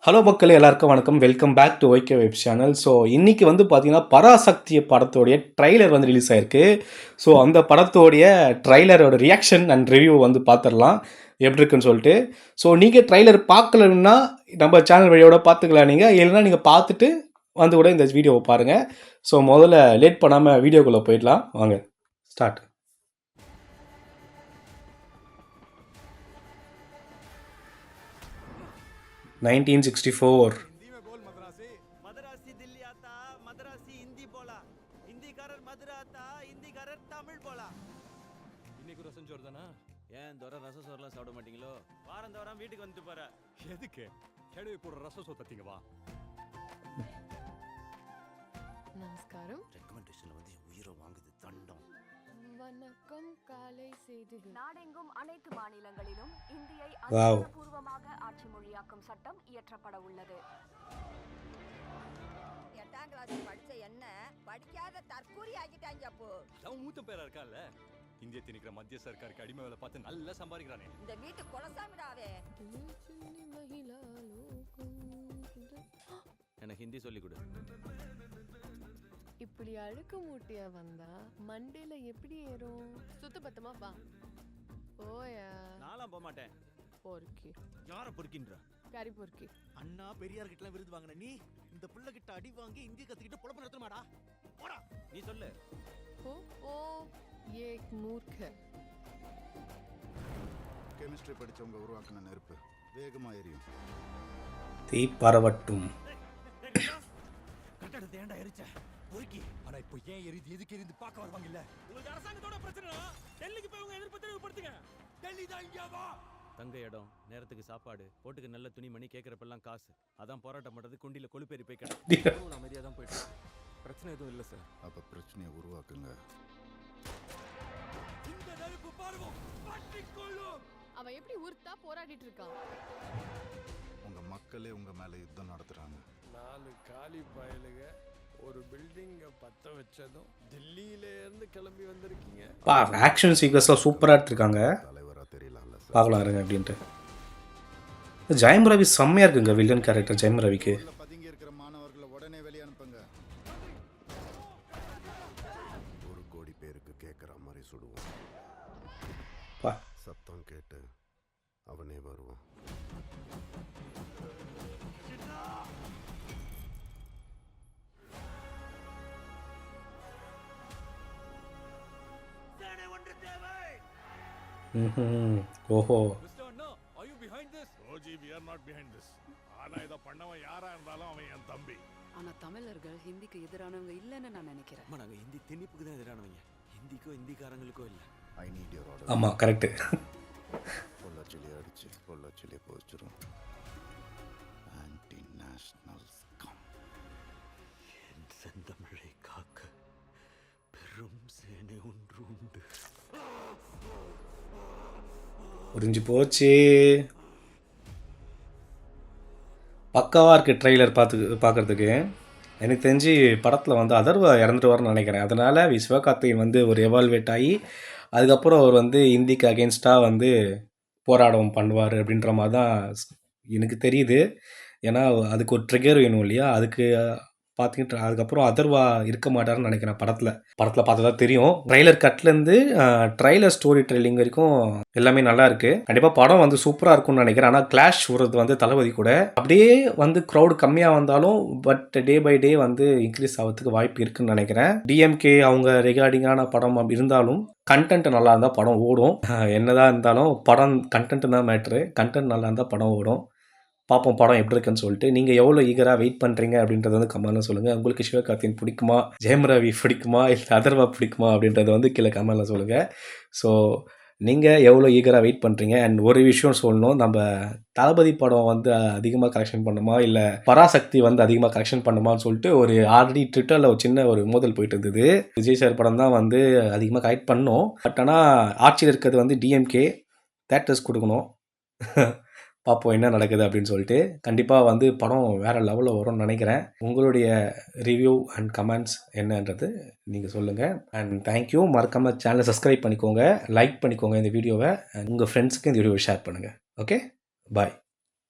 Hello மக்களே, எல்லாருக்கும் வணக்கம். Welcome back to YK web channel. So இன்றைக்கி வந்து பார்த்தீங்கன்னா பராசக்தி படத்தோடைய ட்ரைலர் வந்து ரிலீஸ் ஆயிருக்கு. ஸோ அந்த படத்தோடைய ட்ரைலரோட ரியாக்ஷன் அண்ட் ரிவ்யூ வந்து பார்த்துடலாம் எப்படி இருக்குன்னு சொல்லிட்டு. ஸோ நீங்கள் ட்ரைலர் பார்க்கலன்னா நம்ம சேனல் வழியோட பார்த்துக்கலாம். நீங்கள் இல்லைன்னா நீங்கள் பார்த்துட்டு வந்து கூட இந்த வீடியோவை பாருங்கள். ஸோ முதல்ல லேட் பண்ணாமல் வீடியோக்குள்ளே போயிடலாம். வாங்க ஸ்டார்ட். "1964 हिंदी में बोल मद्रासी। मद्रासी दिल्ली आता मद्रासी हिंदी बोला हिंदीकाரர் மதுரை आता हिंदीकाரர் தமிழ் போலா இன்னைக்கு ரசம் சோறு தானா? ஏன் தோற ரச சோறுலாம் சாப்பிட மாட்டீங்களோ? வாரம் தோறும் வீட்டுக்கு வந்துட்டு போற. எதுக்கு கேடுவி கூட ரசம் சோத்தீங்க வா. நமஸ்காரம். ரெக்கமெண்டேஷன்ல வந்து உயிரை வாங்குது தண்டம். வணக்கம். காலை செய்திகள். நாடெங்கும் அனைத்து மாநிலங்களிலும் இந்தியை Wow. அதிகாரப்பூர்வமாக ஆட்சி மொழியாக்கும் சட்டம் இயற்றப்பட உள்ளது. 8ஆம் கிளாஸ் படிச்ச என்ன படிக்காத தற்கூரி ஆக்கிட்டாங்க அப்போ. அவன் மூத்த பேரா இருக்கான்ல, இந்திய திணிக்கிற மத்திய சர்க்காருக்கு அடிமை வேலை பார்த்து நல்லா சம்பாதிக்கிறானே. இந்த வீட்டு குலசாமிடாவே. எனக்கு ஹிந்தி சொல்லி கொடு. இப்படி அழுக்கு மூட்டையா வந்தா மண்டையில எப்படி ஏறும்? சுத்த பத்தமா வா. ஓயா நான்லாம் போக மாட்டேன். பொறுக்கி. யாரை பொறுக்கின்ற? கறி பொறுக்கி. அண்ணா பெரியார் கிட்ட விருது வாங்கின நீ இந்த புள்ள கிட்ட அடி வாங்கி இந்தி கத்துக்கிட்டு பொழப்பு நடத்தமாடா. போடா நீ சொல்லு. ஓ ஓ ஏக் மூர்க்க. கெமிஸ்ட்ரி படிச்சவங்க உருவாக்கின நெருப்பு வேகமா எரியும். தீ பரவட்டும். கட்டடத்தை ஏன்டா எரிச்ச? பொறுக்கி. ஆனா இப்போ ஏன் எரிது எதுக்கு எரிந்து பார்க்க வருவாங்க இல்ல? உங்களுக்கு அரசாங்கத்தோட பிரச்சனை. டெல்லிக்கு போய் உங்க எதிர்ப்பு தெளிவுபடுத்துங்க. டெல்லி தான் இங்க வா. தங்க இடம், நேரத்துக்கு சாப்பாடு, போட்டுக்கு நல்ல துணிமணி, கேட்கறப்பெல்லாம் காசு. அதான் போராட்டம் பண்றது. குண்டில கொழுப்பேறி போய் கிடக்கு. அமைதியா தான் போயிட்டு பிரச்சனை எதுவும் இல்லை சார். அப்ப பிரச்சனையை உருவாக்குங்க. இந்த நெருப்பு பார்வோம் பற்றிக்கொள்ளும். அவன் எப்படி உருத்தா போராடிட்டு இருக்கான்? உங்க மக்களே உங்க மேல யுத்தம் நடத்துறாங்க. 4 காலி பயலுக ஒரு பில்டிங்கை பற்ற வச்சதும் தில்லியில இருந்து கிளம்பி வந்திருக்கீங்க. ஆக்ஷன் சீக்வன்ஸ்லாம் சூப்பராக எடுத்துருக்காங்க. தலைவரா தெரியலாம்ல சார். பார்க்கலாம் இருங்க அப்படின்ட்டு. ஜெயம் ரவி செம்மையாக இருக்குங்க வில்லன் கேரக்டர். ஜெயம் ரவிக்கு உள்ள பதுங்கி இருக்கிற மாணவர்களை உடனே வெளியே அனுப்புங்க. 1 கோடி பேருக்கு கேட்குற மாதிரி சுடுவோம். பா சத்தம் கேட்டு அவனே வருவான். ஓஹோ. Mister Anna, are you behind this? OG, we are not behind this. ஆனா இதை பண்ணவன் யாரா இருந்தாலும் அவன் என் தம்பி. ஆனா தமிழர்கள் ஹிந்திக்கு எதிரானவங்க இல்லைன்னு நான் நினைக்கிறேன். அம்மா நாங்க ஹிந்தி திணிப்புக்கு தான் எதிரானவங்க. ஹிந்திக்கோ ஹிந்திக்காரங்களுக்கோ இல்லை. I need your order. ஆமாம் கரெக்டு. பொள்ளாச்சிலே அடிச்சு பொள்ளாச்சிலே போச்சிரும். Anti national scum. என் செந்தமிழை காக்க பெரும் சேனை ஒன்று உண்டு. புரிஞ்சு போச்சு. பக்காவாக இருக்குது ட்ரெய்லர் பார்க்குறதுக்கு. எனக்கு தெரிஞ்சு படத்தில் வந்து அதர்வா இறந்துட்டு நினைக்கிறேன். அதனால் சிவகார்த்திகேயன் வந்து ஒரு எவால்வேட் ஆகி அதுக்கப்புறம் அவர் வந்து இந்திக்கு அகென்ஸ்டாக வந்து போராட்டம் பண்ணுவார் அப்படின்ற மாதிரி தான் எனக்கு தெரியுது. ஏன்னா அதுக்கு ஒரு ட்ரிகர் வேணும் இல்லையா? அதுக்கு பார்த்துக்கிட்டு அதுக்கப்புறம் அதர்வா இருக்க மாட்டார்னு நினைக்கிறேன். படத்தில் பார்த்தா தான் தெரியும். ட்ரைலர் கட்லேருந்து ட்ரைலர் ஸ்டோரி ட்ரெயிலிங் வரைக்கும் எல்லாமே நல்லா இருக்குது. கண்டிப்பாக படம் வந்து சூப்பராக இருக்கும்னு நினைக்கிறேன். ஆனால் கிளாஷ் வருது வந்து தளபதி கூட. அப்படியே வந்து க்ரௌடு கம்மியாக வந்தாலும் பட் டே பை டே வந்து இன்க்ரீஸ் ஆகிறதுக்கு வாய்ப்பு இருக்குன்னு நினைக்கிறேன். டிஎம்கே அவங்க ரெகார்டிங்கான படம் இருந்தாலும் கண்டென்ட் நல்லா இருந்தால் படம் ஓடும். என்னதான் இருந்தாலும் படம் கண்டென்ட் தான் மேட்ரு. கண்டென்ட் நல்லா இருந்தால் படம் ஓடும். பார்ப்போம் படம் எப்படி இருக்குன்னு சொல்லிட்டு. நீங்கள் எவ்வளோ ஈகராக வெயிட் பண்ணுறீங்க அப்படின்றத வந்து கமெண்ட்டில் சொல்லுங்கள். உங்களுக்கு சிவகார்த்திகேயன் பிடிக்குமா, ஜெயம் ரவி பிடிக்குமா, இல்லை அதர்வா பிடிக்குமா அப்படின்றத வந்து கீழே கமெண்ட்டில் சொல்லுங்கள். ஸோ நீங்கள் எவ்வளோ ஈகராக வெயிட் பண்ணுறீங்க. அண்ட் ஒரு விஷயம் சொல்லணும், நம்ம தளபதி படம் வந்து அதிகமாக கலெக்ஷன் பண்ணுமா இல்லை பராசக்தி வந்து அதிகமாக கலெக்ஷன் பண்ணுமான்னு சொல்லிட்டு ஒரு ஆல்ரெடி ட்விட்டரில் ஒரு சின்ன ஒரு மோதல் போயிட்டு இருந்தது. விஜய் சார் படம் தான் வந்து அதிகமாக கலெக்ட் பண்ணோம். பட் ஆனால் ஆட்சியில் இருக்கிறது வந்து டிஎம்கே. தேட்டர்ஸ் கொடுக்கணும். பார்ப்போம் என்ன நடக்குது அப்படின்னு சொல்லிட்டு. கண்டிப்பாக வந்து படம் வேறு லெவலில் வரும்னு நினைக்கிறேன். உங்களுடைய ரிவ்யூ அண்ட் கமெண்ட்ஸ் என்னன்றது நீங்கள் சொல்லுங்கள். And thank you. மறக்காமல் சேனலை சப்ஸ்கிரைப் பண்ணிக்கோங்க, லைக் பண்ணிக்கோங்க இந்த வீடியோவை. உங்கள் ஃப்ரெண்ட்ஸுக்கு இந்த வீடியோவை ஷேர் பண்ணுங்கள். ஓகே, பாய்.